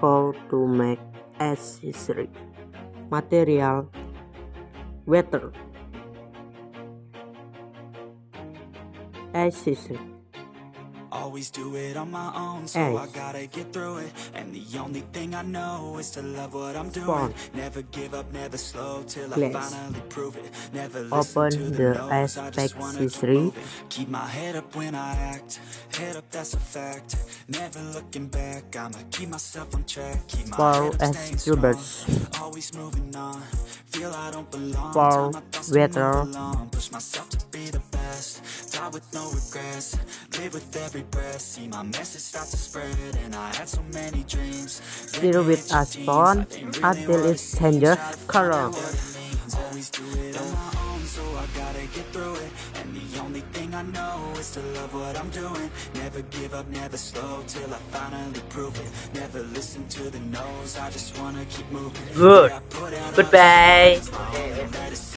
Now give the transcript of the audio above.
How to make a sisri. Material: water. A sisri. Always do it on my own, so I gotta get through it. And the only thing I know is to love what I'm doing. Never give up, never slow, till I finally prove it. Never listen to the no's, I just wanna keep moving. Keep my head up when I act, head up, that's a fact. Never looking back, I'ma keep myself on track. Keep my head up, staying strong, always moving on. Feel I don't belong, tell my thoughts to move along. Push myself to be the best, die with no regrets. Live with every breath, see my message start to spread. And I had so many dreams. Stir with a spoon until it changes color. Always do it on my own, so I gotta get through it. And the only thing I know is to love what I'm doing. Never give up, never slow, till I finally prove it. Never listen to the no's, I just wanna keep moving. Good. Goodbye.